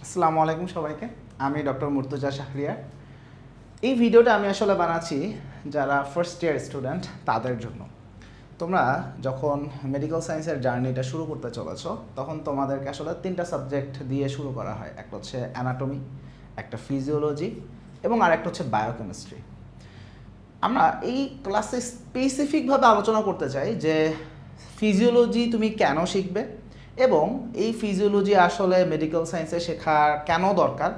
আসসালামু আলাইকুম সবাইকে। আমি ডক্টর মুর্তজা শাহরিয়ার। এই ভিডিওটা আমি আসলে বানাচ্ছি যারা ফার্স্ট ইয়ার স্টুডেন্ট তাদের জন্য। তোমরা যখন মেডিকেল সায়েন্সের জার্নিটা শুরু করতে চলেছ তখন তোমাদেরকে আসলে 3টা সাবজেক্ট দিয়ে শুরু করা হয়। একটা হচ্ছে অ্যানাটমি, একটা ফিজিওলজি এবং আরেকটা হচ্ছে বায়োকেমিস্ট্রি। আমরা এই ক্লাসে স্পেসিফিকভাবে আলোচনা করতে চাই যে ফিজিওলজি তুমি কেন শিখবে এবং এই ফিজিওলজি আসলে মেডিকেল সায়েন্সে শেখার কেন দরকার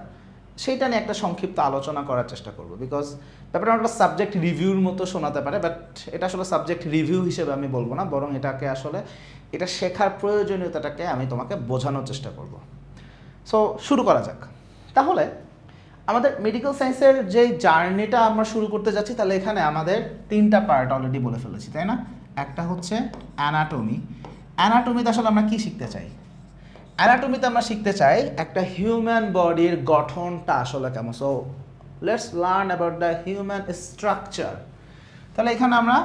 সেইটা নিয়ে একটা সংক্ষিপ্ত আলোচনা করার চেষ্টা করব। বিকজ ব্যাপারটা একটা সাবজেক্ট রিভিউর মতো শোনাতে পারে, বাট এটা আসলে সাবজেক্ট রিভিউ হিসেবে আমি বলবো না, বরং এটাকে আসলে এটা শেখার প্রয়োজনীয়তাটাকে আমি তোমাকে বোঝানোর চেষ্টা করব। সো শুরু করা যাক। তাহলে আমাদের মেডিকেল সায়েন্সের যে জার্নিটা আমরা শুরু করতে যাচ্ছি, তাহলে এখানে আমাদের 3টা পার্ট অলরেডি বলে ফেলেছি, তাই না? একটা হচ্ছে অ্যানাটমি। অ্যানাটমিতে আসলে আমরা কি শিখতে চাই? অ্যানাটমিতে আমরা শিখতে চাই একটা হিউম্যান বডির গঠনটা আসলে কেমন। So let's learn about the human structure. তাহলে এখানে আমরা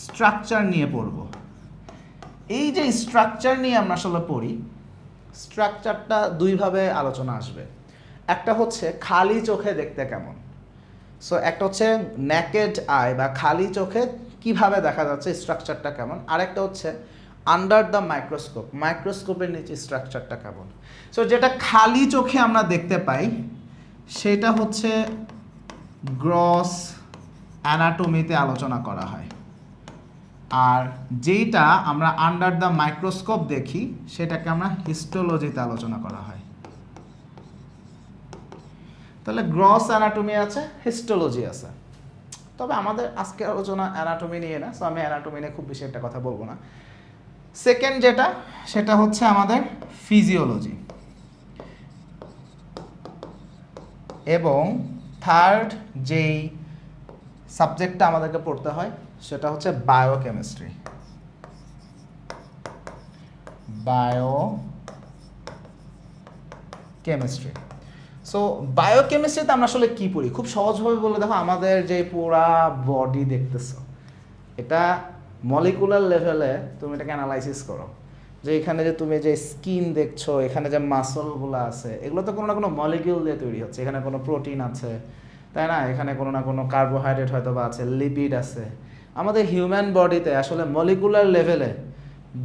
স্ট্রাকচার নিয়ে পড়ব। এই যে স্ট্রাকচার নিয়ে আমরা আসলে পড়ি, স্ট্রাকচারটা দুইভাবে আলোচনা আসবে। একটা হচ্ছে খালি চোখে দেখতে কেমন। সো একটা হচ্ছে নেকেড আই বা খালি চোখে কিভাবে দেখা যাচ্ছে স্ট্রাকচারটা কেমন, আরেকটা হচ্ছে আন্ডার দ্য মাইক্রোস্কোপ, মাইক্রোস্কোপের নিচে স্ট্রাকচারটা কেমন। সো যেটা খালি চোখে আমরা দেখতে পাই সেটা হচ্ছে গ্রস অ্যানাটমিতে আলোচনা করা হয়, আর যেইটা আমরা আন্ডার দ্য মাইক্রোস্কোপ দেখি সেটাকে আমরা হিস্টোলজিতে আলোচনা করা হয়। তাহলে গ্রস অ্যানাটমি আছে, হিস্টোলজি আছে। তবে আমাদের আজকে আলোচনা অ্যানাটমি নিয়ে না, সো আমি অ্যানাটমি নিয়ে খুব বেশি একটা কথা বলবো না। সেকেন্ড যেটা, সেটা হচ্ছে আমাদের ফিজিওলজি। এবং থার্ড যেই সাবজেক্টটা আমাদেরকে পড়তে হয় সেটা হচ্ছে বায়োকেমিস্ট্রি। বায়োকেমিস্ট্রি। সো বায়োকেমিস্ট্রিতে আমরা আসলে কী পড়ি? খুব সহজভাবে বলে দেখো, আমাদের যে পুরা বডি দেখতেছো, এটা মলিকুলার লেভেলে তুমি এটাকে অ্যানালাইসিস করো, যে এখানে যে তুমি যে স্কিন দেখছো, এখানে যে মাসলগুলো আছে, এগুলো তো কোনো না কোনো মলিকিউল দিয়ে তৈরি হচ্ছে। এখানে কোনো প্রোটিন আছে, তাই না? এখানে কোনো না কোনো কার্বোহাইড্রেট হয়তো বা আছে, লিপিড আছে। আমাদের হিউম্যান বডিতে আসলে মলিকুলার লেভেলে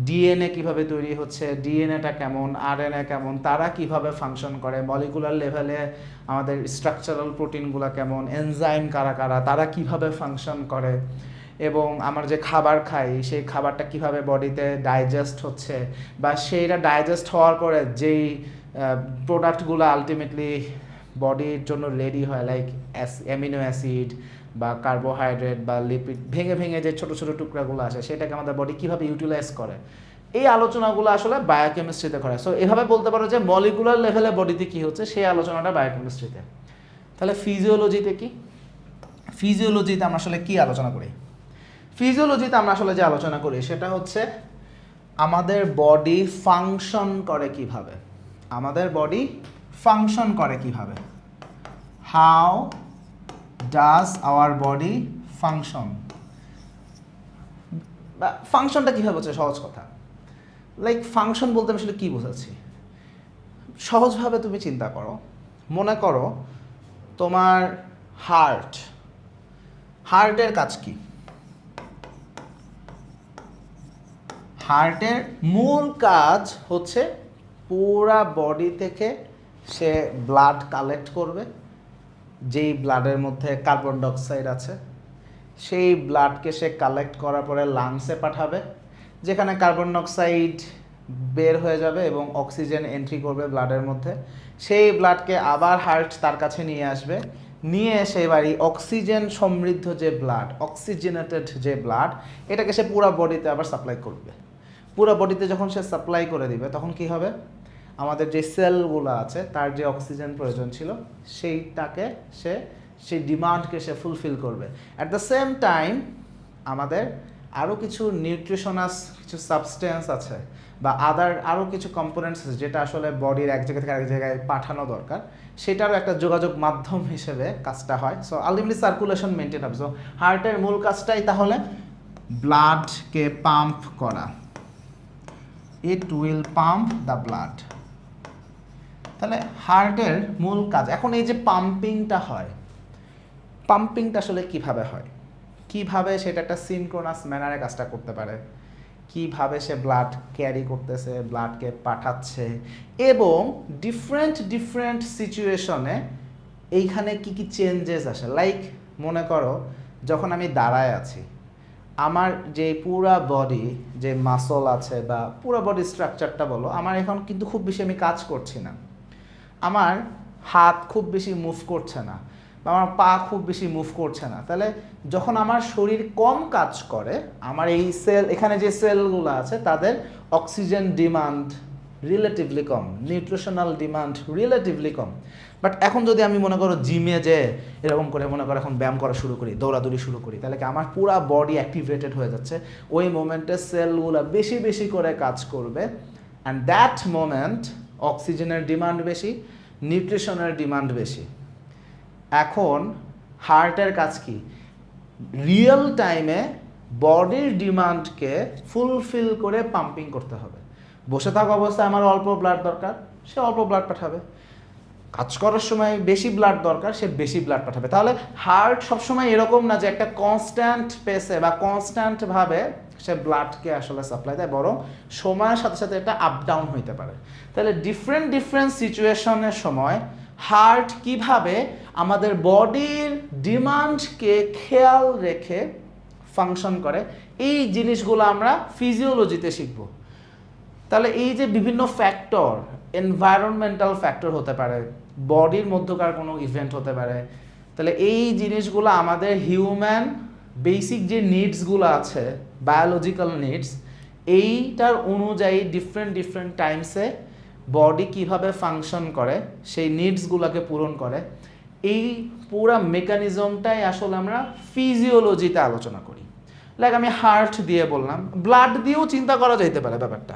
ডিএনএ কিভাবে তৈরি হচ্ছে, ডিএনএটা কেমন, আরএনএ কেমন, তারা কিভাবে ফাংশন করে, মলিকুলার লেভেলে আমাদের স্ট্রাকচারাল প্রোটিনগুলো কেমন, এনজাইম কারা কারা, তারা কিভাবে ফাংশন করে, এবং আমরা যে খাবার খাই সেই খাবারটা কিভাবে বডিতে ডাইজেস্ট হচ্ছে, বা সেইটা ডাইজেস্ট হওয়ার পরে যেই প্রোডাক্টগুলো আলটিমেটলি বডির জন্য রেডি হয়, লাইক অ্যামিনো অ্যাসিড বা কার্বোহাইড্রেট বা লিপিড, ভেঙে ভেঙে যে ছোটো ছোটো টুকরাগুলো আসে সেটাকে আমাদের বডি কীভাবে ইউটিলাইজ করে, এই আলোচনাগুলো আসলে বায়োকেমিস্ট্রিতে করে। সো এভাবে বলতে পারো যে মলিকুলার লেভেলে বডিতে কী হচ্ছে সেই আলোচনাটা বায়োকেমিস্ট্রিতে। তাহলে ফিজিওলজিতে কি? ফিজিওলজিতে আমরা আসলে কী আলোচনা করি? ফিজিওলজিতে আমরা আসলে যে আলোচনা করি সেটা হচ্ছে আমাদের বডি ফাংশন করে কিভাবে। আমাদের বডি ফাংশন করে কিভাবে। How does our body function. ফাংশনটা কীভাবে হচ্ছে? সহজ কথা, লাইক ফাংশন বলতে আমি আসলে কী বোঝাচ্ছি, সহজভাবে তুমি চিন্তা করো। মনে করো তোমার হার্টের কাজ কি? হার্টের মূল কাজ হচ্ছে পুরা বডি থেকে সে ব্লাড কালেক্ট করবে, যেই ব্লাডের মধ্যে কার্বন ডাইঅক্সাইড আছে, সেই ব্লাডকে সে কালেক্ট করার পরে লাংসে পাঠাবে, যেখানে কার্বন ডাইঅক্সাইড বের হয়ে যাবে এবং অক্সিজেন এন্ট্রি করবে ব্লাডের মধ্যে। সেই ব্লাডকে আবার হার্ট তার কাছে নিয়ে আসবে, নিয়ে এসে এবারই অক্সিজেন সমৃদ্ধ যে ব্লাড, অক্সিজেনেটেড যে ব্লাড, এটাকে সে পুরো বডিতে আবার সাপ্লাই করবে। পুরো বডিতে যখন সে সাপ্লাই করে দিবে তখন কি হবে? আমাদের যে সেলগুলো আছে তার যে অক্সিজেন প্রয়োজন ছিল সেইটাকে সেই ডিমান্ডকে সে ফুলফিল করবে। অ্যাট দ্য সেম টাইম আমাদের আরও কিছু নিউট্রিশনাস কিছু সাবস্টেন্স আছে বা আরও কিছু কম্পোনেন্টস আছে যেটা আসলে বডির এক জায়গা থেকে আরেক জায়গায় পাঠানো দরকার, সেটারও একটা যোগাযোগ মাধ্যম হিসেবে কাজটা হয়। সো আলটিমেটলি সার্কুলেশন মেনটেন হবে। সো হার্টের মূল কাজটাই তাহলে ব্লাডকে পাম্প করা। It will pump the blood. তাহলে হার্টের মূল কাজ, এখন এই যে পাম্পিংটা হয়, পাম্পিংটা আসলে কিভাবে হয়, কিভাবে সেটা একটা সিনক্রোনাস ম্যানারে কাজটা করতে পারে, কিভাবে সে ব্লাড ক্যারি করতেছে, ব্লাডকে পাঠাচ্ছে, এবং ডিফারেন্ট ডিফারেন্ট সিচুয়েশনে এইখানে কি কি চেঞ্জেস আসে। লাইক মনে করো যখন আমি দাঁড়ায় আছি, আমার যে পুরা বডি যে মাসল আছে বা পুরো বডি স্ট্রাকচারটা বলো, আমার এখন কিন্তু খুব বেশি আমি কাজ করছি না, আমার হাত খুব বেশি মুভ করছে না, বা আমার পা খুব বেশি মুভ করছে না। তাহলে যখন আমার শরীর কম কাজ করে, আমার এই সেল, এখানে যে সেলগুলো আছে তাদের oxygen demand relatively com, nutritional demand relatively com. But এখন যদি আমি মনে করো জিমে যে এরকম করে মনে করো এখন ব্যায়াম করা শুরু করি, দৌড়াদৌড়ি শুরু করি, তাহলে কি আমার পুরা বডি অ্যাক্টিভেটেড হয়ে যাচ্ছে, ওই মোমেন্টে সেলগুলো বেশি বেশি করে কাজ করবে, অ্যান্ড দ্যাট মোমেন্ট অক্সিজেনের ডিমান্ড বেশি, নিউট্রিশনের ডিমান্ড বেশি। এখন হার্টের কাজ কি, রিয়েল টাইমে বডির ডিমান্ডকে ফুলফিল করে পাম্পিং করতে হবে। বসে থাকা অবস্থায় আমার অল্প ব্লাড দরকার, সে অল্প ব্লাড পাঠাবে, কাজ করার সময় বেশি ব্লাড দরকার, সে বেশি ব্লাড পাঠাবে। তাহলে হার্ট সবসময় এরকম না যে একটা কনস্ট্যান্ট পেসে বা কনস্ট্যান্টভাবে সে ব্লাডকে আসলে সাপ্লাই দেয়, বরং সময়ের সাথে সাথে এটা আপ ডাউন হইতে পারে। তাহলে ডিফারেন্ট ডিফারেন্ট সিচুয়েশনের সময় হার্ট কিভাবে আমাদের বডির ডিমান্ডকে খেয়াল রেখে ফাংশন করে, এই জিনিসগুলো আমরা ফিজিওলজিতে শিখব। তাহলে এই যে বিভিন্ন ফ্যাক্টর, এনভায়রনমেন্টাল ফ্যাক্টর হতে পারে, বডির মধ্যকার কোনো ইভেন্ট হতে পারে, তাহলে এই জিনিসগুলো আমাদের হিউম্যান বেসিক যে নিডসগুলো আছে, বায়োলজিক্যাল নিডস, এইটার অনুযায়ী ডিফারেন্ট ডিফারেন্ট টাইমসে বডি কিভাবে ফাংশন করে, সেই নিডসগুলোকে পূরণ করে, এই পুরা মেকানিজমটাই আসলে আমরা ফিজিওলজিতে আলোচনা করি। লাইক আমি হার্ট দিয়ে বললাম, ব্লাড দিয়েও চিন্তা করা যেতে পারে ব্যাপারটা।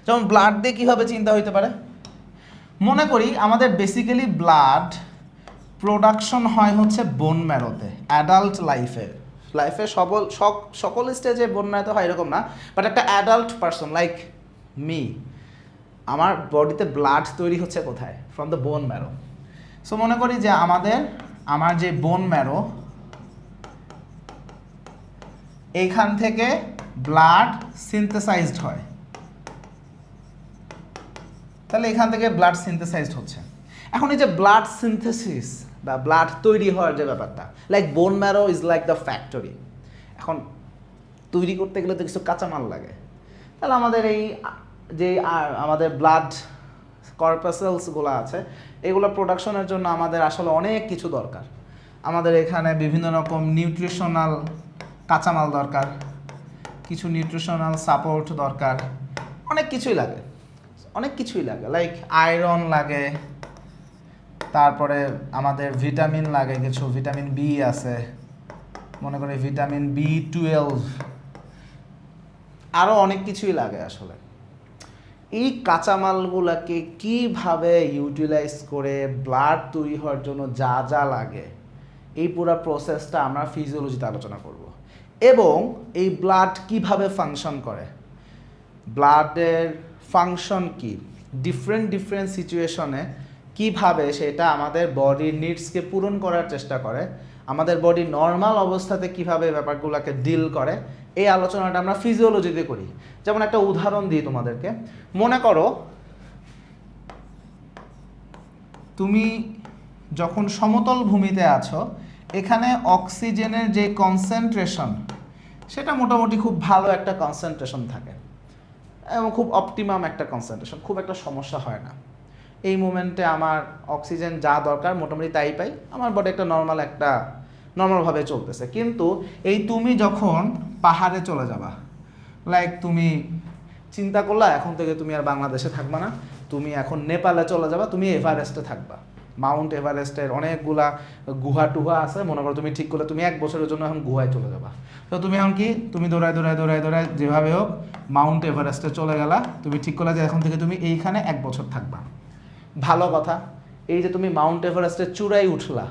যেমন ব্লাড দিয়ে কীভাবে চিন্তা হইতে পারে, মনে করি আমাদের বেসিক্যালি ব্লাড প্রোডাকশন হয় হচ্ছে বোন ম্যারোতে, অ্যাডাল্ট লাইফে সকল স্টেজে বোন ম্যারোতে হয় এরকম না, বাট একটা অ্যাডাল্ট পারসন লাইক মি, আমার বডিতে ব্লাড তৈরি হচ্ছে কোথায়, from the bone marrow. So মনে করি যে আমার যে বোন ম্যারো, এইখান থেকে ব্লাড সিনথেসাইজড হয়, তাহলে এখান থেকে ব্লাড সিনথেসাইজড হচ্ছে। এখন এই যে ব্লাড সিনথেসিস বা ব্লাড তৈরি হওয়ার যে ব্যাপারটা, like bone marrow is like the factory. এখন তৈরি করতে গেলে তো কিছু কাঁচামাল লাগে, তাহলে আমাদের এই যে আমাদের ব্লাড কর্পাসেলসগুলো আছে, এগুলো প্রোডাকশনের জন্য আমাদের আসলে অনেক কিছু দরকার। আমাদের এখানে বিভিন্ন রকম নিউট্রিশনাল কাঁচামাল দরকার, কিছু নিউট্রিশনাল সাপোর্ট দরকার, অনেক কিছুই লাগে, লাইক আয়রন লাগে, তারপরে আমাদের ভিটামিন লাগে, কিছু ভিটামিন বি আছে, মনে করি ভিটামিন B12, আরও অনেক কিছুই লাগে আসলে। এই কাঁচামালগুলোকে কিভাবে ইউটিলাইজ করে ব্লাড তৈরি হওয়ার জন্য যা যা লাগে, এই পুরো প্রসেসটা আমরা ফিজিওলজিতে আলোচনা করব। এবং এই ব্লাড কিভাবে ফাংশন করে, ব্লাডের ফাংশন কি, ডিফারেন্ট সিচুয়েশনে কিভাবে সেটা আমাদের বডির নিডসকে পূরণ করার চেষ্টা করে, আমাদের বডি নর্মাল অবস্থাতে কিভাবে ব্যাপারগুলোকে ডিল করে, এই আলোচনাটা আমরা ফিজিওলজিতে করি। যেমন একটা উদাহরণ দিই তোমাদেরকে, মনে করো তুমি যখন সমতল ভূমিতে আছো, এখানে অক্সিজেনের যে কনসেন্ট্রেশন, সেটা মোটামুটি খুব ভালো একটা কনসেন্ট্রেশন থাকে এবং খুব অপটিমাম একটা কনসেন্ট্রেশন, খুব একটা সমস্যা হয় না। এই মোমেন্টে আমার অক্সিজেন যা দরকার মোটামুটি তাই পাই, আমার বডি একটা নর্মালভাবে চলতেছে। কিন্তু এই তুমি যখন পাহাড়ে চলে যাবা, লাইক তুমি চিন্তা করলা এখন থেকে তুমি আর বাংলাদেশে থাকবা না, তুমি এখন নেপালে চলে যাবা, তুমি এভারেস্টে থাকবা। মাউন্ট এভারেস্টের অনেকগুলা গুহা টুহা আছে, মনে করো তুমি ঠিক করলে তুমি 1 বছরের জন্য এখন গুহায় চলে যাবা। তো তুমি এখন কি, তুমি দৌড়ায় যেভাবে হোক মাউন্ট এভারেস্টে চলে গেলা, তুমি ঠিক করলে যে এখন থেকে তুমি এইখানে 1 বছর থাকবা। ভালো কথা, এই যে তুমি মাউন্ট এভারেস্টের চূড়ায় উঠলা,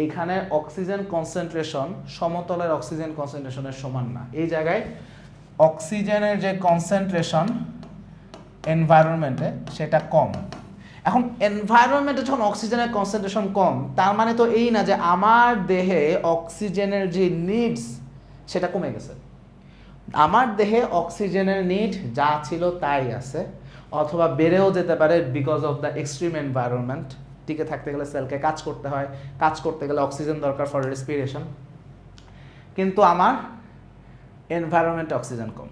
এইখানে অক্সিজেন কনসেন্ট্রেশন সমতলের অক্সিজেন কনসেন্ট্রেশনের সমান না। এই জায়গায় অক্সিজেনের যে কনসেন্ট্রেশন এনভায়রনমেন্টে সেটা কম। এখন এনভায়রনমেন্টে যখন অক্সিজেনের কনসেন্ট্রেশন কম, তার মানে তো এই না যে আমার দেহে অক্সিজেনের যে নিডস সেটা কমে গেছে। আমার দেহে অক্সিজেনের নিড যা ছিল তাই আছে, অথবা বেড়েও যেতে পারে because of the extreme environment. টিকে থাকতে গেলে সেলকে কাজ করতে হয়, কাজ করতে গেলে অক্সিজেন দরকার ফর রেসপিরেশন। কিন্তু আমার এনভায়রনমেন্টে অক্সিজেন কম,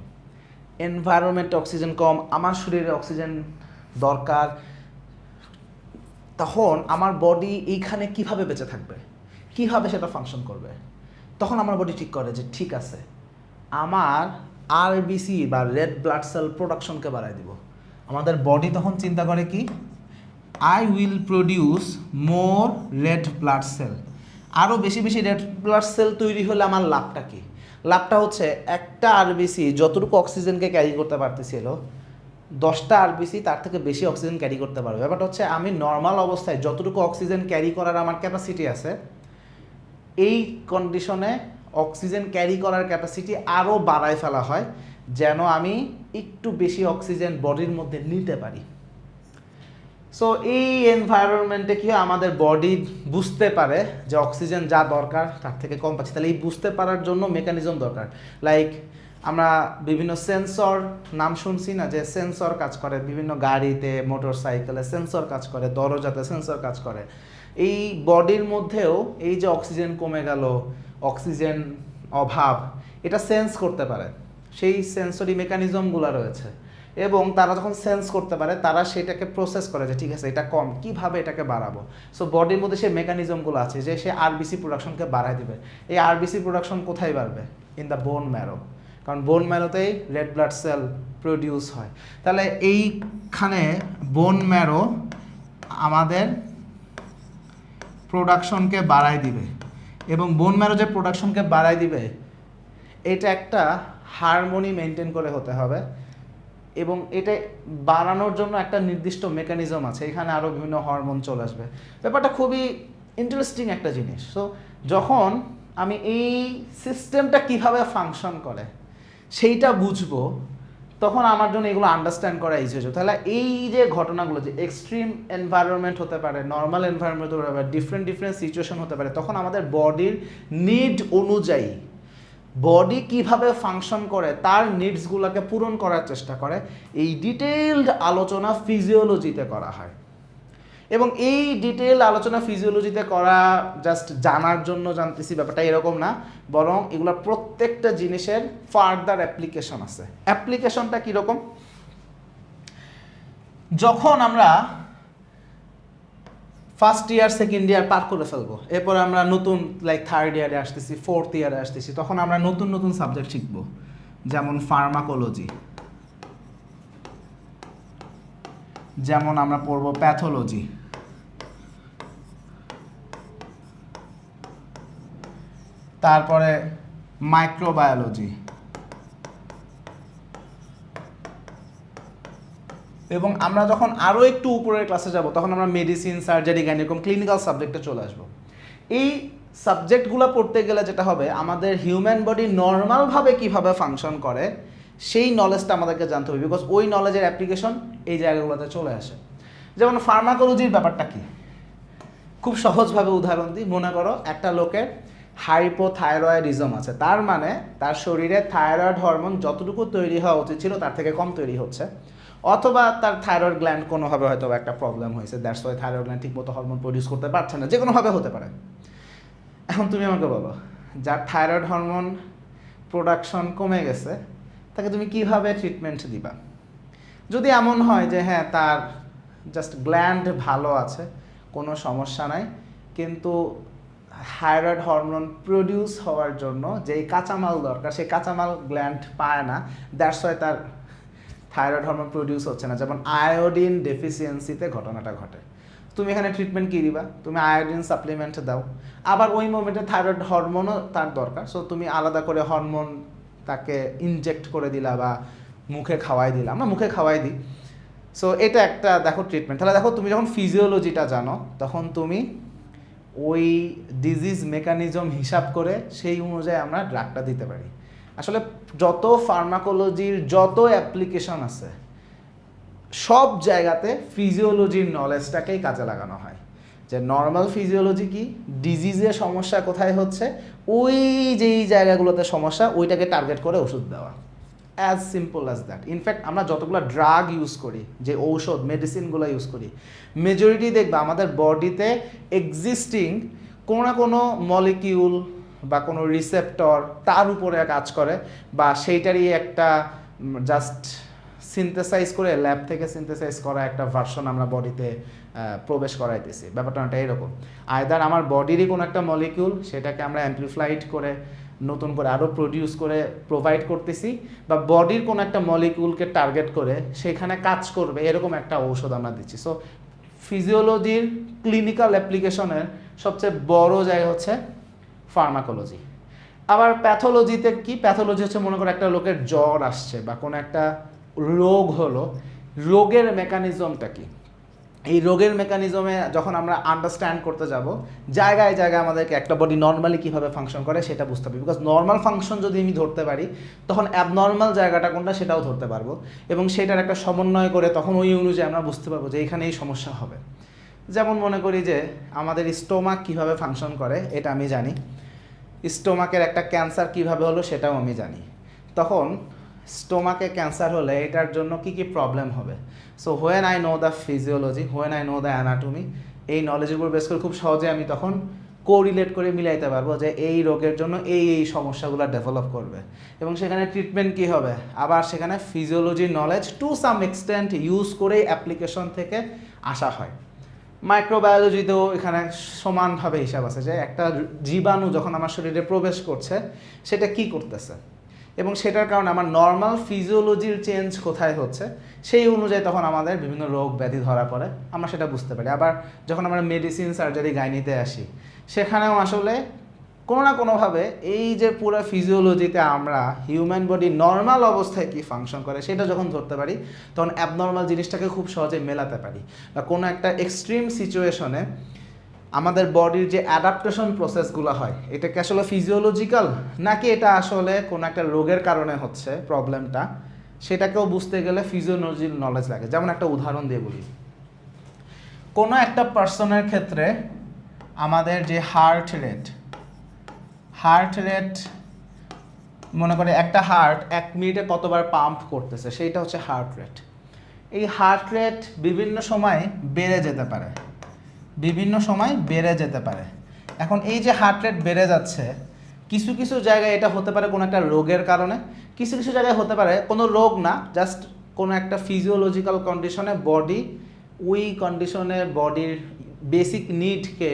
এনভায়রনমেন্টে অক্সিজেন কম, আমার শরীরে অক্সিজেন দরকার। তখন আমার বডি এইখানে কিভাবে বেঁচে থাকবে, কিভাবে সেটা ফাংশন করবে? তখন আমার বডি ঠিক করে যে ঠিক আছে, আমার আরবিসি বা রেড ব্লাড সেল প্রোডাকশনকে বাড়াই দিব। আমাদের বডি তখন চিন্তা করে কি, I will produce more red blood cell. আরও বেশি বেশি রেড ব্লাড সেল তৈরি হলে আমার লাভটা কি? লাভটা হচ্ছে একটা আরবিসি যতটুকু অক্সিজেনকে ক্যারি করতে পারতেছিল, 10টা আরবিসি তার থেকে বেশি অক্সিজেন ক্যারি করতে পারবে। ব্যাপারটা হচ্ছে আমি নর্মাল অবস্থায় যতটুকু অক্সিজেন ক্যারি করার আমার ক্যাপাসিটি আছে, এই কন্ডিশনে অক্সিজেন ক্যারি করার ক্যাপাসিটি আরও বাড়ায় ফেলা হয় যেন আমি একটু বেশি অক্সিজেন বডির মধ্যে নিতে পারি। সো এই এনভায়রনমেন্টে কি হয়, আমাদের বডি বুঝতে পারে যে অক্সিজেন যা দরকার তার থেকে কম পাচ্ছি। তাহলে এই বুঝতে পারার জন্য মেকানিজম দরকার। লাইক আমরা বিভিন্ন সেন্সর নাম শুনছি না, যে সেন্সর কাজ করে বিভিন্ন গাড়িতে, মোটর সাইকেলে সেন্সর কাজ করে, দরজাতে সেন্সর কাজ করে। এই বডির মধ্যেও এই যে অক্সিজেন কমে গেল, অক্সিজেন অভাব, এটা সেন্স করতে পারে। সেই সেন্সরি মেকানিজমগুলো রয়েছে, এবং তারা যখন সেন্স করতে পারে তারা সেটাকে প্রসেস করে যে ঠিক আছে এটা কম, কিভাবে এটাকে বাড়াবো। সো বডির মধ্যে সেই মেকানিজমগুলো আছে যে সে আরবিসি প্রোডাকশনকে বাড়ায় দিবে। এই আরবিসি প্রোডাকশন কোথায় বাড়বে? ইন দ্য বোন ম্যারো, কারণ বোন ম্যারোতেই রেড ব্লাড সেল প্রডিউস হয়। তাহলে এইখানে বোন ম্যারো আমাদের প্রোডাকশনকে বাড়ায় দিবে, এবং বোন ম্যারো যে প্রোডাকশনকে বাড়ায় দিবে এটা একটা হারমোনি মেনটেন করে হতে হবে, এবং এটা বাড়ানোর জন্য একটা নির্দিষ্ট মেকানিজম আছে। এখানে আরও বিভিন্ন হরমোন চলে আসবে। ব্যাপারটা খুবই ইন্টারেস্টিং একটা জিনিস। সো যখন আমি এই সিস্টেমটা কিভাবে ফাংশন করে সেইটা বুঝবো, তখন আমার জন্য এগুলো আন্ডারস্ট্যান্ড করা ইজি হয়েছে। তাহলে এই যে ঘটনাগুলো, যে এক্সট্রিম এনভায়রনমেন্ট হতে পারে, নর্মাল এনভায়রনমেন্ট হতে পারে, ডিফারেন্ট সিচুয়েশন হতে পারে, তখন আমাদের বডির নিড অনুযায়ী বডি কিভাবে ফাংশন করে তার নিডসগুলোকে পূরণ করার চেষ্টা করে, এই ডিটেইলড আলোচনা ফিজিওলজিতে করা হয়। এবং এই ডিটেইল আলোচনা ফিজিওলজিতে করা জাস্ট জানার জন্য জানতেছি ব্যাপারটা এরকম না, বরং এগুলো প্রত্যেকটা জিনিসের ফার্দার অ্যাপ্লিকেশন আছে। অ্যাপ্লিকেশনটা কীরকম? যখন আমরা ফার্স্ট ইয়ার সেকেন্ড ইয়ার পার করে ফেলবো, এরপরে আমরা নতুন লাইক থার্ড ইয়ারে আসতেছি, ফোর্থ ইয়ারে আসতেছি, তখন আমরা নতুন নতুন সাবজেক্ট শিখবো, যেমন ফার্মাকোলজি, যেমন আমরা পড়বো প্যাথোলজি, তারপরে মাইক্রোবায়োলজি, এবং আমরা যখন আরও একটু উপরের ক্লাসে যাব তখন আমরা মেডিসিন, সার্জারি, গাইনিকম, ক্লিনিক্যাল সাবজেক্টে চলে আসবো। এই সাবজেক্টগুলো পড়তে গেলে যেটা হবে, আমাদের হিউম্যান বডি নর্মালভাবে কিভাবে ফাংশন করে সেই নলেজটা আমাদেরকে জানতে হবে, বিকজ ওই নলেজের অ্যাপ্লিকেশন এই জায়গাগুলোতে চলে আসে। যেমন ফার্মাকোলজির ব্যাপারটা কি, খুব সহজভাবে উদাহরণ দিই। মনে করো একটা লোকের হাইপোথাইরয়েডিজম আছে, তার মানে তার শরীরে থাইরয়েড হরমোন যতটুকু তৈরি হওয়া উচিত ছিল তার থেকে কম তৈরি হচ্ছে, অথবা তার থাইরয়েড গ্ল্যান্ড কোনোভাবে হয়তো একটা প্রবলেম হয়েছে, দ্যাটস ওয়াই থাইরয়েড গ্ল্যান্ড ঠিকমতো হরমোন প্রডিউস করতে পারছে না, যে কোনোভাবে হতে পারে। এখন তুমি আমাকে বলো, যার থাইরয়েড হরমোন প্রোডাকশন কমে গেছে তাকে তুমি কিভাবে ট্রিটমেন্ট দিবা? যদি এমন হয় যে হ্যাঁ তার জাস্ট গ্ল্যান্ড ভালো আছে, কোনো সমস্যা নাই, কিন্তু থাইরয়েড হরমোন প্রডিউস হওয়ার জন্য যেই কাঁচামাল দরকার সেই কাঁচামাল গ্ল্যান্ড পায় না, দ্যাটস ওয়াই তার থাইরয়েড হরমোন প্রডিউস হচ্ছে না, যেমন আয়োডিন ডেফিসিয়েন্সিতে ঘটনাটা ঘটে। তুমি এখানে ট্রিটমেন্ট কী দিবা? তুমি আয়োডিন সাপ্লিমেন্ট দাও। আবার ওই মোমেন্টে থাইরয়েড হরমোনও তার দরকার, সো তুমি আলাদা করে হরমোন তাকে ইনজেক্ট করে দিলা বা মুখে খাওয়াই দিলা। আমরা মুখে খাওয়াই দিই। সো এটা একটা দেখো ট্রিটমেন্ট। তাহলে দেখো তুমি যখন ফিজিওলজিটা জানো তখন তুমি ওই ডিজিজ মেকানিজম হিসাব করে সেই অনুযায়ী আমরা ড্রাগটা দিতে পারি। আসলে যত ফার্মাকোলজির যত অ্যাপ্লিকেশন আছে সব জায়গাতে ফিজিওলজির নলেজটাকেই কাজে লাগানো হয়, যে নর্মাল ফিজিওলজি কি, ডিজিজের সমস্যা কোথায় হচ্ছে, ওই যেই জায়গাগুলোতে সমস্যা ওইটাকে টার্গেট করে ওষুধ দেওয়া, as simple as that. In fact আমরা যতগুলো ড্রাগ ইউজ করি, যে ঔষধ মেডিসিনগুলো ইউজ করি, মেজরিটি দেখবে আমাদের বডিতে এক্সিস্টিং কোনো না কোনো মলিকিউল বা কোনো রিসেপ্টর তার উপরে কাজ করে, বা সেইটারই একটা জাস্ট সিনথেসাইজ করে ল্যাব থেকে সিনথেসাইজ করা একটা ভার্সন আমরা বডিতে প্রবেশ করাইতেছি। ব্যাপারটা অনেকটা এরকম, আয়দার আমার বডিরই কোনো একটা মলিকিউল, সেটাকে আমরা অ্যাম্প্লিফাইড করে নতুন করে আরও প্রডিউস করে প্রোভাইড করতেছি, বা বডির কোনো একটা মলিকিউলকে টার্গেট করে সেখানে কাজ করবে এরকম একটা ঔষধ আমরা দিচ্ছি। সো ফিজিওলজির ক্লিনিক্যাল অ্যাপ্লিকেশনের সবচেয়ে বড় জায়গা হচ্ছে ফার্মাকোলজি। আবার প্যাথোলজিতে কি, প্যাথোলজি হচ্ছে মনে করো একটা লোকের জ্বর আসছে বা কোনো একটা রোগ হলো, রোগের মেকানিজমটা কি, এই রোগের মেকানিজমে যখন আমরা আন্ডারস্ট্যান্ড করতে যাব, জায়গায় জায়গায় আমাদেরকে একটা বডি নর্মালি কীভাবে ফাংশন করে সেটা বুঝতে হবে। বিকজ নর্মাল ফাংশন যদি আমি ধরতে পারি, তখন অ্যাবনর্মাল জায়গাটা কোনটা সেটাও ধরতে পারবো, এবং সেটার একটা সমন্বয় করে তখন ওই অনুযায়ী আমরা বুঝতে পারবো যে এখানে এই সমস্যা হবে। যেমন মনে করি যে আমাদের স্টোমাক কীভাবে ফাংশন করে এটা আমি জানি, স্টোমাকের একটা ক্যান্সার কীভাবে হলো সেটাও আমি জানি, তখন স্টোমাকে ক্যান্সার হলে এটার জন্য কি কি প্রবলেম হবে। So when I know the physiology, when I know the anatomy, এই নলেজের উপর বেস করে খুব সহজে আমি তখন কোরিলেট করে মিলাইতে পারবো যে এই রোগের জন্য এই এই সমস্যাগুলো ডেভেলপ করবে, এবং সেখানে ট্রিটমেন্ট কী হবে। আবার সেখানে ফিজিওলজির knowledge to some extent use করেই অ্যাপ্লিকেশন থেকে আসা হয়। মাইক্রোবায়োলজিতেও এখানে সমানভাবে হিসাব আছে যে একটা জীবাণু যখন আমার শরীরে প্রবেশ করছে সেটা কি করতেছে, এবং সেটার কারণে আমার নর্মাল ফিজিওলজির চেঞ্জ কোথায় হচ্ছে, সেই অনুযায়ী তখন আমাদের বিভিন্ন রোগ ব্যাধি ধরা পড়ে, আমরা সেটা বুঝতে পারি। আবার যখন আমরা মেডিসিন সার্জারি গাইনিতে আসি, সেখানেও আসলে কোনো না কোনোভাবে এই যে পুরো ফিজিওলজিতে আমরা হিউম্যান বডি নর্মাল অবস্থায় কী ফাংশন করে সেটা যখন ধরতে পারি, তখন অ্যাবনর্মাল জিনিসটাকে খুব সহজে মেলাতে পারি, বা কোনো একটা এক্সট্রিম সিচুয়েশনে আমাদের বডির যে অ্যাডাপ্টেশন প্রসেসগুলো হয়, এটা কি আসলে ফিজিওলজিক্যাল নাকি এটা আসলে কোনো একটা রোগের কারণে হচ্ছে প্রবলেমটা, সেটাকেও বুঝতে গেলে ফিজিওলজির নলেজ লাগে। যেমন একটা উদাহরণ দিয়ে বলি, কোনো একটা পার্সনের ক্ষেত্রে আমাদের যে হার্ট রেট মনে করে একটা হার্ট 1 মিনিটে কতবার পাম্প করতেছে, সেইটা হচ্ছে হার্ট রেট। এই হার্ট রেট বিভিন্ন সময় বেড়ে যেতে পারে, এখন এই যে হার্ট রেট বেড়ে যাচ্ছে, কিছু কিছু জায়গায় এটা হতে পারে কোনো একটা রোগের কারণে, কিছু কিছু জায়গায় হতে পারে কোনো রোগ না, জাস্ট কোনো একটা ফিজিওলজিক্যাল কন্ডিশনে বডি ওই কন্ডিশনে বডির বেসিক নিডকে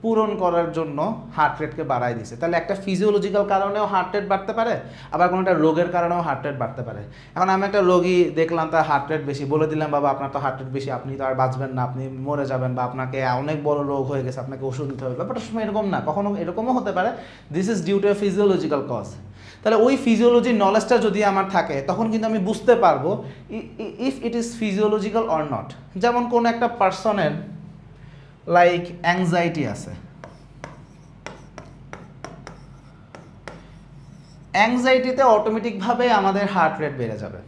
পূরণ করার জন্য হার্ট রেটকে বাড়ায় দিছে। তাহলে একটা ফিজিওলজিক্যাল কারণেও হার্ট রেট বাড়তে পারে, আবার কোনো একটা রোগের কারণেও হার্ট রেট বাড়তে পারে। এখন আমি একটা রোগী দেখলাম তার হার্ট রেট বেশি, বলে দিলাম বাবা আপনার তো হার্ট রেট বেশি, আপনি তো আর বাঁচবেন না, আপনি মরে যাবেন, বা আপনাকে অনেক বড় রোগ হয়ে গেছে, আপনাকে ওষুধ নিতে হবে। ব্যাপারটা সময় এরকম না, কখনো এরকমও হতে পারে this is due to a physiological cause. তাহলে ওই ফিজিওলজির নলেজটা যদি আমার থাকে, তখন কিন্তু আমি বুঝতে পারবো if it is physiological or not. যেমন কোনো একটা পার্সনের লাইক অ্যাংজাইটি আছে, অ্যাংজাইটিতে অটোমেটিকভাবে আমাদের হার্ট রেট বেড়ে যাবে।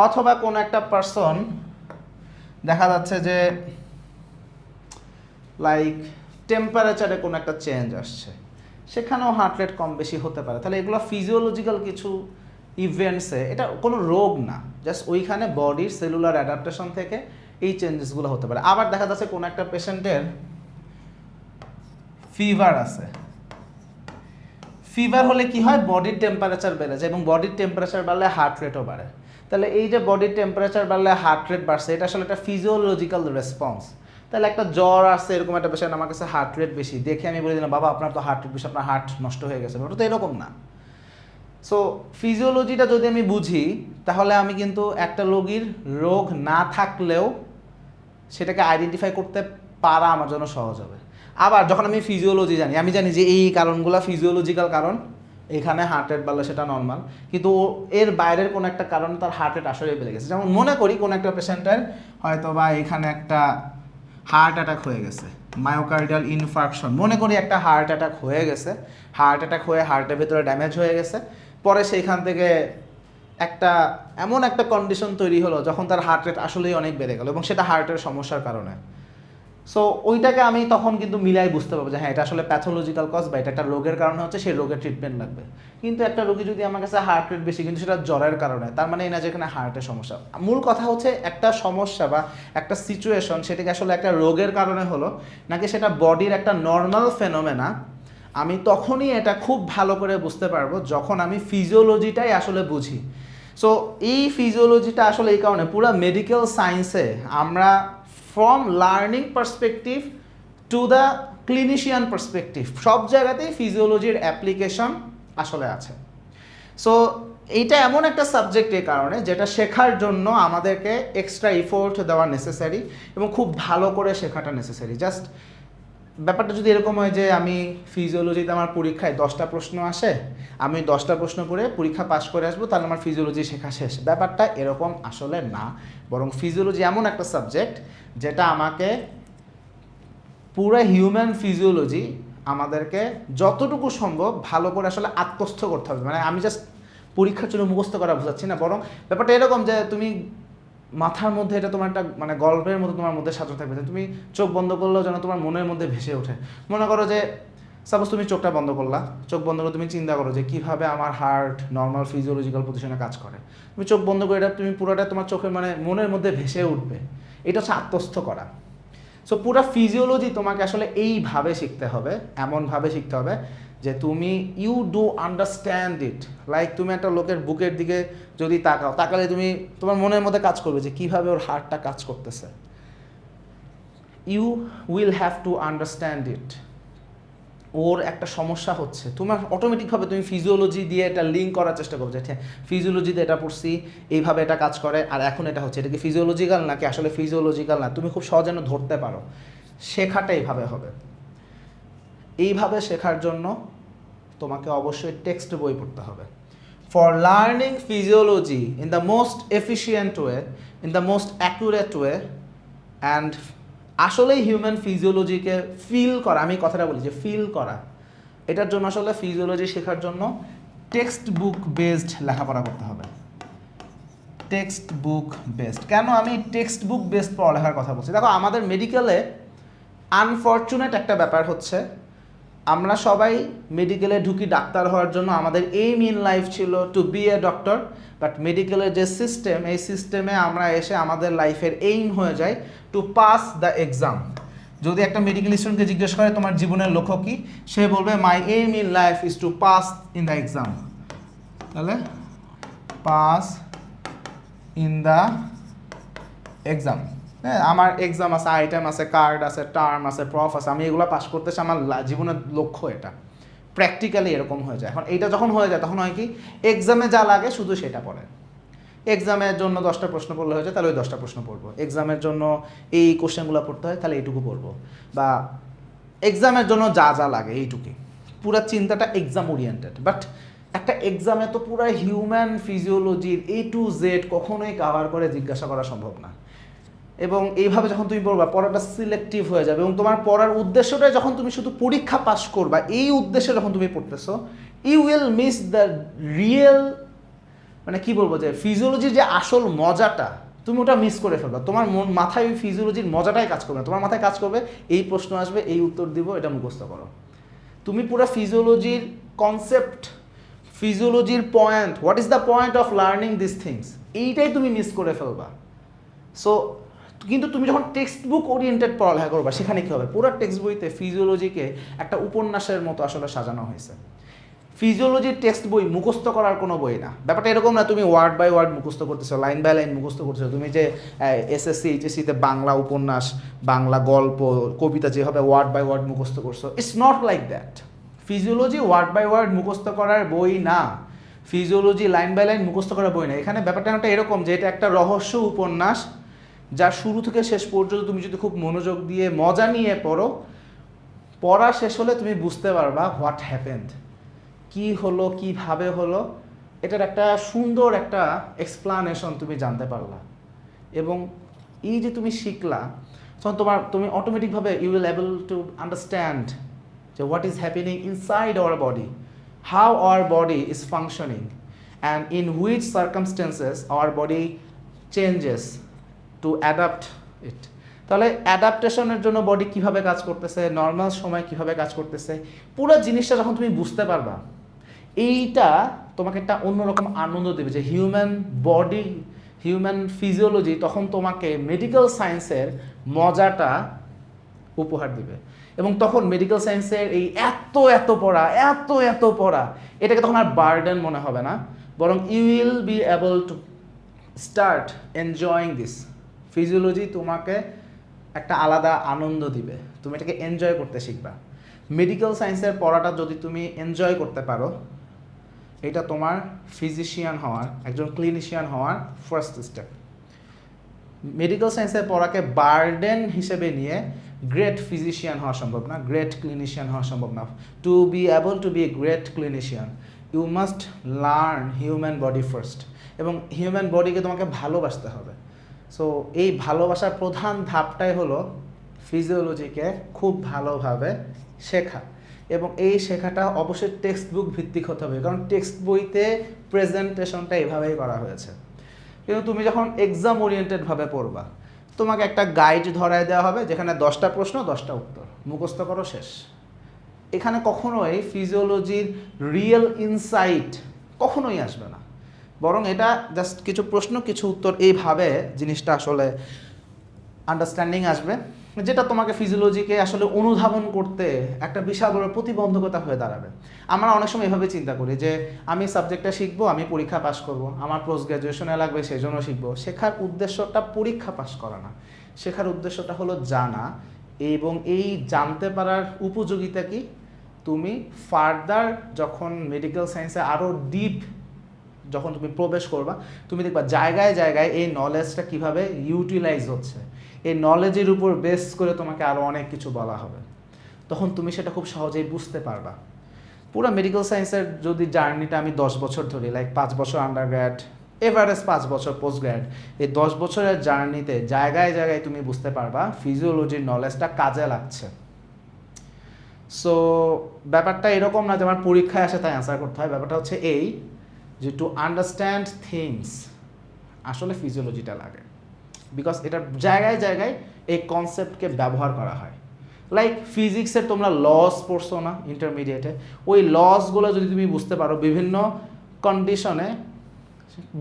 অথবা কোনো একটা পার্সন দেখা যাচ্ছে যে লাইক টেম্পারেচারে কোনো একটা চেঞ্জ আসছে, সেখানেও হার্ট রেট কম বেশি হতে পারে। তাহলে এগুলো ফিজিওলজিক্যাল কিছু ইভেন্টসে, এটা কোনো রোগ না, জাস্ট ওইখানে বডির সেলুলার অ্যাডাপ্টেশন থেকে এই চেঞ্জেসগুলো হতে পারে। আবার দেখা যাচ্ছে কোনো একটা পেশেন্টের ফিভার আছে, ফিভার হলে কি হয়, বডির টেম্পারেচার বেড়ে যায়, এবং বডির টেম্পারেচার বাড়লে হার্ট রেটও বাড়ে। তাহলে এই যে বডির টেম্পারেচার বাড়লে হার্ট রেট বাড়ছে, এটা আসলে একটা ফিজিওলজিক্যাল রেসপন্স। তাহলে একটা জ্বর আসছে, এরকম একটা পেশেন্ট আমার কাছে হার্ট রেট বেশি, দেখে আমি বলে দিলাম বাবা আপনার তো হার্ট রেট বেশি, আপনার হার্ট নষ্ট হয়ে গেছে। ওটা তো এরকম না। সো ফিজিওলজিটা যদি আমি বুঝি, তাহলে আমি কিন্তু একটা রোগীর রোগ না থাকলেও সেটাকে আইডেন্টিফাই করতে পারা আমার জন্য সহজ হবে। আবার যখন আমি ফিজিওলজি জানি, আমি জানি যে এই কারণগুলো ফিজিওলজিক্যাল কারণ, এখানে হার্ট রেট বাড়লে সেটা নর্মাল, কিন্তু এর বাইরের কোনো একটা কারণ তার হার্ট রেট আসলে বেড়ে গেছে। যেমন মনে করি কোনো একটা পেশেন্টের হয়তো বা এখানে একটা হার্ট অ্যাটাক হয়ে গেছে, মায়োকার্ডিয়াল ইনফার্কশন, মনে করি একটা হার্ট অ্যাটাক হয়ে গেছে, হার্ট অ্যাটাক হয়ে হার্টের ভেতরে ড্যামেজ হয়ে গেছে, পরে সেইখান থেকে একটা এমন একটা কন্ডিশন তৈরি হলো যখন তার হার্ট রেট আসলেই অনেক বেড়ে গেল এবং সেটা হার্টের সমস্যার কারণে। সো ওইটাকে আমি তখন কিন্তু মিলাই বুঝতে পারবো যে হ্যাঁ এটা আসলে প্যাথোলজিক্যাল কজ বা এটা একটা রোগের কারণে হচ্ছে, সেই রোগের ট্রিটমেন্ট লাগবে। কিন্তু একটা রোগী যদি আমার কাছে হার্ট রেট বেশি কিন্তু সেটা জ্বরের কারণে, তার মানে এই না যেখানে হার্টের সমস্যা। মূল কথা হচ্ছে একটা সমস্যা বা একটা সিচুয়েশন সেটাকে আসলে একটা রোগের কারণে হলো নাকি সেটা বডির একটা নর্মাল ফেনোমেনা, আমি তখনই এটা খুব ভালো করে বুঝতে পারবো যখন আমি ফিজিওলজিটাই আসলে বুঝি। সো এই ফিজিওলজিটা আসলে এই কারণে পুরো মেডিকেল সায়েন্সে আমরা from learning perspective to the clinician perspective সব জায়গাতেই ফিজিওলজির অ্যাপ্লিকেশন আসলে আছে। সো এইটা এমন একটা সাবজেক্ট এই কারণে যেটা শেখার জন্য আমাদেরকে এক্সট্রা এফোর্ট দেওয়া নেসেসারি এবং খুব ভালো করে শেখাটা নেসেসারি। জাস্ট ব্যাপারটা যদি এরকম হয় যে আমি ফিজিওলজিতে আমার পরীক্ষায় 10টা প্রশ্ন আসে, আমি 10টা প্রশ্ন করে পরীক্ষা পাশ করে আসবো তাহলে আমার ফিজিওলজি শেখা শেষ, ব্যাপারটা এরকম আসলে না। বরং ফিজিওলজি এমন একটা সাবজেক্ট যেটা আমাকে পুরো হিউম্যান ফিজিওলজি আমাদেরকে যতটুকু সম্ভব ভালো করে আসলে আত্মস্থ করতে হবে। মানে আমি জাস্ট পরীক্ষার জন্য মুখস্থ করা বোঝাচ্ছি না, বরং ব্যাপারটা এরকম যে তুমি মাথার মধ্যে এটা তোমার একটা মানে গল্পের মতো তোমার মধ্যে সাজানো থাকবে, তুমি চোখ বন্ধ করলেও যেন তোমার মনের মধ্যে ভেসে ওঠে। মনে করো যে সাপোজ তুমি চোখটা বন্ধ করলা, চোখ বন্ধ করে তুমি চিন্তা করো যে কীভাবে আমার হার্ট নর্মাল ফিজিওলজিক্যাল পজিশনে কাজ করে। তুমি চোখ বন্ধ করে এটা তুমি পুরোটা তোমার চোখের মানে মনের মধ্যে ভেসে উঠবে। এটা হচ্ছে আত্মস্থ করা। সো পুরো ফিজিওলজি তোমাকে আসলে এইভাবে শিখতে হবে, এমনভাবে শিখতে হবে যে তুমি you do understand it. Like তুমি একটা লোকের বুকের দিকে যদি তাকালে তুমি তোমার মনের মধ্যে কাজ করবে যে কীভাবে ওর হার্টটা কাজ করতেছে। You will have to understand it. ওর একটা সমস্যা হচ্ছে, তোমার অটোমেটিকভাবে তুমি ফিজিওলজি দিয়ে এটা লিঙ্ক করার চেষ্টা করবে যে হ্যাঁ ফিজিওলজিতে এটা পড়ছি, এইভাবে এটা কাজ করে, আর এখন এটা হচ্ছে, এটা কি ফিজিওলজিক্যাল নাকি আসলে ফিজিওলজিক্যাল না, তুমি খুব সহজে ধরতে পারো। শেখাটা এইভাবে হবে। এইভাবে শেখার জন্য তোমাকে অবশ্যই টেক্সট বই পড়তে হবে। For learning physiology in the most efficient way, in the most accurate way and আসলেই হিউম্যান ফিজিওলজিকে ফিল করা, আমি কথাটা বলি যে ফিল করা, এটার জন্য আসলে ফিজিওলজি শেখার জন্য টেক্সট বুক বেসড লেখাপড়া করতে হবে। Text book based. কেন আমি টেক্সট বুক বেসড পড়ালেখার কথা বলছি? দেখো আমাদের মেডিকেলে আনফর্চুনেট একটা ব্যাপার হচ্ছে, আমরা সবাই মেডিকেলে ঢুকি ডাক্তার হওয়ার জন্য, আমাদের এইম ইন লাইফ ছিল to be a doctor. But মেডিকেলের যে সিস্টেম, এই সিস্টেমে আমরা এসে আমাদের লাইফের এইম হয়ে যায় টু পাস দ্য এক্সাম। যদি একটা মেডিকেল স্টুডেন্টকে জিজ্ঞেস করে তোমার জীবনের লক্ষ্য কী, সে বলবে my aim in life is to pass in the exam. তাহলে পাস ইন দ্য এক্সাম। হ্যাঁ, আমার এক্সাম আছে, আইটেম আছে, কার্ড আছে, টার্ম আছে, প্রফ আছে, আমি এগুলো পাস করতেছি, আমার জীবনের লক্ষ্য এটা। প্র্যাকটিক্যালি এরকম হয়ে যায়। এখন এইটা যখন হয়ে যায় তখন হয় কি, এক্সামে যা লাগে শুধু সেটা পড়ে। এক্সামের জন্য 10টা প্রশ্ন পড়লে হয়ে যায়, তাহলে ওই 10টা প্রশ্ন পড়বো। এক্সামের জন্য এই কোশ্চেনগুলো পড়তে হয়, তাহলে এইটুকু পড়বো। বা এক্সামের জন্য যা যা লাগে এইটুকুই, পুরো চিন্তাটা এক্সাম ওরিয়েন্টেড। বাট একটা এক্সামে তো পুরো হিউম্যান ফিজিওলজির A to Z কখনোই কাভার করে জিজ্ঞাসা করা সম্ভব না। এবং এইভাবে যখন তুমি পড়বা, পড়াটা সিলেক্টিভ হয়ে যাবে এবং তোমার পড়ার উদ্দেশ্যটাই যখন তুমি শুধু পরীক্ষা পাস করবা, এই উদ্দেশ্যে যখন তুমি পড়তেছো, you will miss the real, মানে কি বলবো, যে ফিজিওলজির যে আসল মজাটা তুমি ওটা মিস করে ফেলবা। তোমার মাথায় ওই ফিজিওলজির মজাটাই কাজ করবে না, তোমার মাথায় কাজ করবে এই প্রশ্ন আসবে, এই উত্তর দিব, এটা মুখস্থ করো। তুমি পুরো ফিজিওলজির কনসেপ্ট, ফিজিওলজির point, what is the point of learning this things, এইটাই তুমি মিস করে ফেলবা। সো কিন্তু তুমি যখন টেক্সট বুক ওরিয়েন্টেড পড়ালেখা করবা, সেখানে কী হবে, পুরো টেক্সট বইতে ফিজিওলজিকে একটা উপন্যাসের মতো আসলে সাজানো হয়েছে। ফিজিওলজির টেক্সট বই মুখস্থ করার কোনো বই না। ব্যাপারটা এরকম না তুমি ওয়ার্ড বাই ওয়ার্ড মুখস্থ করতেছো, লাইন বাই লাইন মুখস্থ করতেছো। তুমি যে এসএসসি এইচএসসিতে বাংলা উপন্যাস, বাংলা গল্প, কবিতা যেভাবে ওয়ার্ড বাই ওয়ার্ড মুখস্থ করছো, it's not like that. Physiology word by word মুখস্থ করার বই না, ফিজিওলজি লাইন বাই লাইন মুখস্থ করার বই না। এখানে ব্যাপারটা একটা এরকম যে এটা একটা রহস্য উপন্যাস, যা শুরু থেকে শেষ পর্যন্ত তুমি যদি খুব মনোযোগ দিয়ে মজা নিয়ে পড়ো, পড়া শেষ হলে তুমি বুঝতে পারবা হোয়াট হ্যাপেন্ড, কি হলো, কিভাবে হলো, এটার একটা সুন্দর একটা এক্সপ্লানেশন তুমি জানতে পারলা। এবং এই যে তুমি শিখলা, তখন তুমি অটোমেটিকভাবে you will able to understand যে what is happening inside our body, how our body is functioning, and in which circumstances our body changes to adapt it. তাহলে অ্যাডাপ্টেশনের জন্য বডি কিভাবে কাজ করতেছে, নর্মাল সময় কিভাবে কাজ করতেছে, পুরো জিনিসটা যখন তুমি বুঝতে পারবা, এইটা তোমাকে একটা অন্যরকম আনন্দ দেবে যে হিউম্যান বডি, হিউম্যান ফিজিওলজি তখন তোমাকে মেডিকেল সায়েন্সের মজাটা উপহার দিবে। এবং তখন মেডিকেল সায়েন্সের এই এত পড়া এটাকে তখন আর বার্ডেন মনে হবে না, বরং you will be able to start enjoying this. Physiology তোমাকে একটা আলাদা আনন্দ দিবে, তুমি এটাকে এনজয় করতে শিখবা। মেডিকেল সায়েন্সের পড়াটা যদি তুমি এনজয় করতে পারো, এটা তোমার ফিজিশিয়ান হওয়ার, একজন ক্লিনিশিয়ান হওয়ার ফার্স্ট স্টেপ। মেডিকেল সায়েন্সের পড়াকে বার্ডেন হিসেবে নিয়ে গ্রেট ফিজিশিয়ান হওয়া সম্ভব না, গ্রেট ক্লিনিশিয়ান হওয়া সম্ভব না। To be able to be a great clinician you must learn human body first, এবং হিউম্যান বডিকে তোমাকে ভালোবাসতে হবে। সো এই ভালোবাসার প্রধান ধাপটাই হলো ফিজিওলজিকে খুব ভালোভাবে শেখা, এবং এই শেখাটা অবশ্যই টেক্সট বুক ভিত্তিক হতে হবে, কারণ টেক্সট বইতে প্রেজেন্টেশনটা এভাবেই করা হয়েছে। কিন্তু তুমি যখন এক্সাম ওরিয়েন্টেডভাবে পড়বা, তোমাকে একটা গাইড ধরায় দেওয়া হবে যেখানে 10টা প্রশ্ন 10টা উত্তর, মুখস্থ করো, শেষ। এখানে কখনোই ফিজিওলজির রিয়েল ইনসাইট কখনোই আসবে না, বরং এটা জাস্ট কিছু প্রশ্ন কিছু উত্তর, এইভাবে জিনিসটা আসলে আন্ডারস্ট্যান্ডিং আসবে, যেটা তোমাকে ফিজিওলজিকে আসলে অনুধাবন করতে একটা বিশাল বড় প্রতিবন্ধকতা হয়ে দাঁড়াবে। আমরা অনেক সময় এভাবে চিন্তা করি যে আমি সাবজেক্টটা শিখবো, আমি পরীক্ষা পাস করব, আমার পোস্ট গ্র্যাজুয়েশনে লাগবে সেই জন্য শিখবো। শেখার উদ্দেশ্যটা পরীক্ষা পাস করা না, শেখার উদ্দেশ্যটা হলো জানা, এবং এই জানতে পারার উপযোগিতা কি, তুমি ফার্দার যখন মেডিকেল সায়েন্সে আরও ডিপ যখন তুমি প্রবেশ করবা, তুমি দেখবা জায়গায় জায়গায় এই নলেজটা কিভাবে ইউটিলাইজ হচ্ছে, এই নলেজের উপর বেস করে তোমাকে আরও অনেক কিছু বলা হবে, তখন তুমি সেটা খুব সহজেই বুঝতে পারবা। পুরো মেডিকেল সায়েন্সের যদি জার্নিটা আমি 10 বছর ধরি, লাইক 5 বছর আন্ডারগ্র্যাড, এভারেজ 5 বছর পোস্ট গ্র্যাড, এই 10 বছরের জার্নিতে জায়গায় জায়গায় তুমি বুঝতে পারবা ফিজিওলজির নলেজটা কাজে লাগছে। সো ব্যাপারটা এরকম না যে আমার পরীক্ষায় আসে তাই অ্যান্সার করতে হয়, ব্যাপারটা হচ্ছে এই যে টু আন্ডারস্ট্যান্ড থিংস আসলে ফিজিওলজিটা লাগে, বিকজ এটা জায়গায় জায়গায় এই কনসেপ্টকে ব্যবহার করা হয়। লাইক ফিজিক্সের তোমরা লস পড়ছো না ইন্টারমিডিয়েটে, ওই লসগুলো যদি তুমি বুঝতে পারো, বিভিন্ন কন্ডিশনে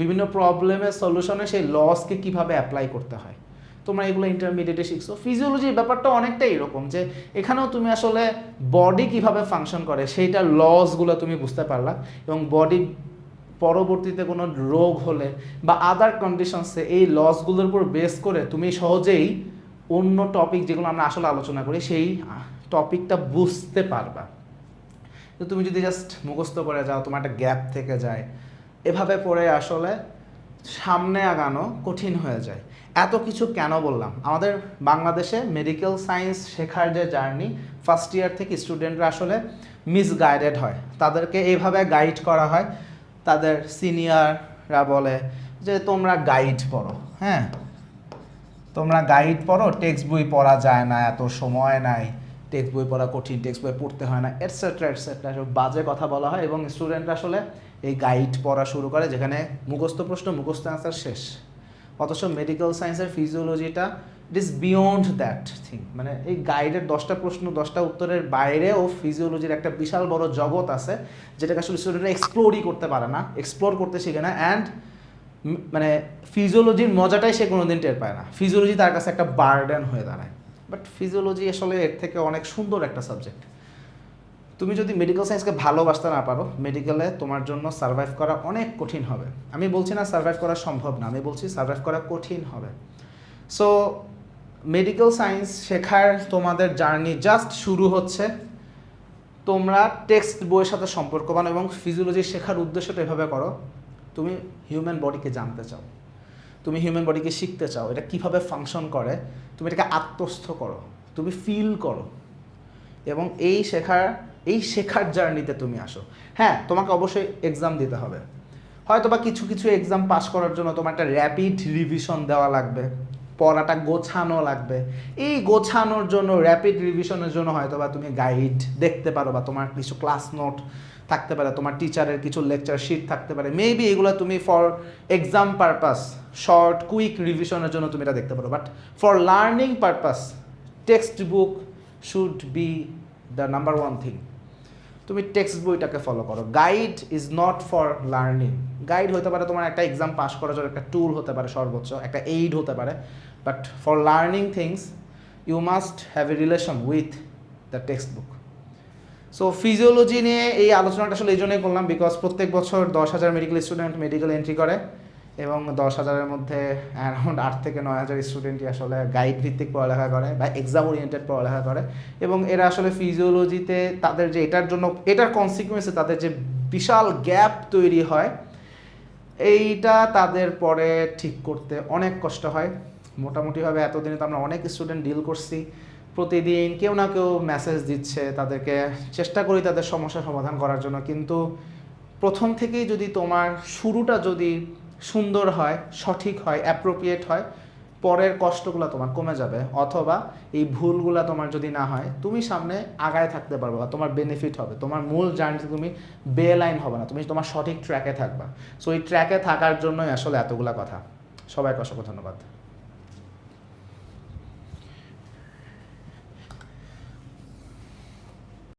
বিভিন্ন প্রবলেমের সলিউশনে সেই লসকে কীভাবে অ্যাপ্লাই করতে হয়, তোমরা এগুলো ইন্টারমিডিয়েটে শিখছো। ফিজিওলজির ব্যাপারটা অনেকটাই এরকম, যে এখানেও তুমি আসলে বডি কিভাবে ফাংশন করে সেইটা লসগুলো তুমি বুঝতে পারলা, এবং বডি পরবর্তীতে কোনো রোগ হলে বা আদার কন্ডিশনসে এই লসগুলোর উপর বেস করে তুমি সহজেই অন্য টপিক যেগুলো আমরা আসলে আলোচনা করি সেই টপিকটা বুঝতে পারবা। তো তুমি যদি জাস্ট মুখস্থ করে যাও, তোমার একটা গ্যাপ থেকে যায়, এভাবে পড়ে আসলে সামনে আগানো কঠিন হয়ে যায়। এত কিছু কেন বললাম? আমাদের বাংলাদেশে মেডিকেল সায়েন্স শেখার যে জার্নি, ফার্স্ট ইয়ার থেকে স্টুডেন্টরা আসলে মিসগাইডেড হয়, তাদেরকে এইভাবে গাইড করা হয়, তাদের সিনিয়ররা বলে যে তোমরা গাইড পড়ো, হ্যাঁ তোমরা গাইড পড়ো, টেক্সট বই পড়া যায় না, এত সময় নাই, টেক্সট বই পড়া কঠিন, টেক্সট বই পড়তে হয় না, এটসেট্রা এটসেট্রা, বাজে কথা বলা হয়, এবং স্টুডেন্টরা আসলে এই গাইড পড়া শুরু করে যেখানে মুখস্থ প্রশ্ন মুখস্থ অ্যান্সার শেষ। অথচ মেডিকেল সায়েন্সের ফিজিওলজিটা it is beyond that thing, মানে এই গাইডের 10টা প্রশ্ন 10টা উত্তরের বাইরেও ফিজিওলজির একটা বিশাল বড় জগৎ আছে, যেটাকে আসলে স্টুডেন্টরা এক্সপ্লোরই করতে পারে না, এক্সপ্লোর করতে শিখে না, অ্যান্ড মানে ফিজিওলজির মজাটাই সে কোনোদিন টের পায় না, ফিজিওলজি তার কাছে একটা বার্ডেন হয়ে দাঁড়ায়। বাট ফিজিওলজি আসলে এর থেকে অনেক সুন্দর একটা সাবজেক্ট। তুমি যদি মেডিকেল সায়েন্সকে ভালোবাসতে না পারো, মেডিকেলে তোমার জন্য সার্ভাইভ করা অনেক কঠিন হবে। আমি বলছি না সার্ভাইভ করা সম্ভব না, আমি বলছি সার্ভাইভ করা কঠিন হবে। সো মেডিকেল সায়েন্স শেখার তোমাদের জার্নি জাস্ট শুরু হচ্ছে। তোমরা টেক্সট বইয়ের সাথে সম্পর্ক বানাও, এবং ফিজিওলজি শেখার উদ্দেশ্যটা এভাবে করো, তুমি হিউম্যান বডিকে জানতে চাও, তুমি হিউম্যান বডিকে শিখতে চাও, এটা কীভাবে ফাংশন করে, তুমি এটাকে আত্মস্থ করো, তুমি ফিল করো, এবং এই শেখার জার্নিতে তুমি আসো। হ্যাঁ, তোমাকে অবশ্যই এক্সাম দিতে হবে, হয়তো বা কিছু কিছু এক্সাম পাস করার জন্য তোমার একটা র্যাপিড রিভিশন দেওয়া লাগবে, পড়াটা গোছানো লাগবে। এই গোছানোর জন্য, র্যাপিড রিভিশনের জন্য হয়তো বা তুমি গাইড দেখতে পারো, বা তোমার কিছু ক্লাস নোট থাকতে পারে, তোমার টিচারের কিছু লেকচার শিট থাকতে পারে, মেবি এগুলো তুমি for exam purpose short quick রিভিশনের জন্য তুমি এটা দেখতে পারো, but for learning purpose text book should be the number one thing. তুমি টেক্সট বইটাকে ফলো করো। Guide is not for learning. Guide হতে পারে তোমার একটা এক্সাম পাস করার জন্য একটা টুল হতে পারে, সর্বোচ্চ একটা এইড হতে পারে, but for learning things you must have a relation with the textbook. So physiology নিয়ে এই আলোচনাটা আসলে এই জন্যই করলাম, বিকজ প্রত্যেক বছর 10,000 মেডিকেল স্টুডেন্ট মেডিকেল এন্ট্রি করে এবং 10,000-এর মধ্যে অ্যারাউন্ড 8 থেকে 9,000 স্টুডেন্টই আসলে গাইড ভিত্তিক পড়ালেখা করে বা এক্সাম ওরিয়েন্টেড পড়ালেখা করে, এবং এরা আসলে ফিজিওলজিতে তাদের যে এটার জন্য এটার কনসিকুয়েন্সে তাদের যে বিশাল গ্যাপ তৈরি হয়, এইটা তাদের পরে ঠিক করতে অনেক কষ্ট হয়। মোটামুটিভাবে এতদিনে তো আমরা অনেক স্টুডেন্ট ডিল করছি, প্রতিদিন কেউ না কেউ মেসেজ দিচ্ছে, তাদেরকে চেষ্টা করি তাদের সমস্যার সমাধান করার জন্য, কিন্তু প্রথম থেকেই যদি তোমার শুরুটা যদি সুন্দর হয়, সঠিক হয়, অ্যাপ্রোপ্রিয়েট হয়, পরের কষ্টগুলো তোমার কমে যাবে, অথবা এই ভুলগুলো তোমার যদি না হয় তুমি সামনে আগায় থাকতে পারবে বা তোমার বেনিফিট হবে, তোমার মূল জার্নিতে তুমি বেলাইন হবে না, তুমি তোমার সঠিক ট্র্যাকে থাকবা। সো এই ট্র্যাকে থাকার জন্যই আসলে এতগুলা কথা। সবাইকে অসংখ্য ধন্যবাদ।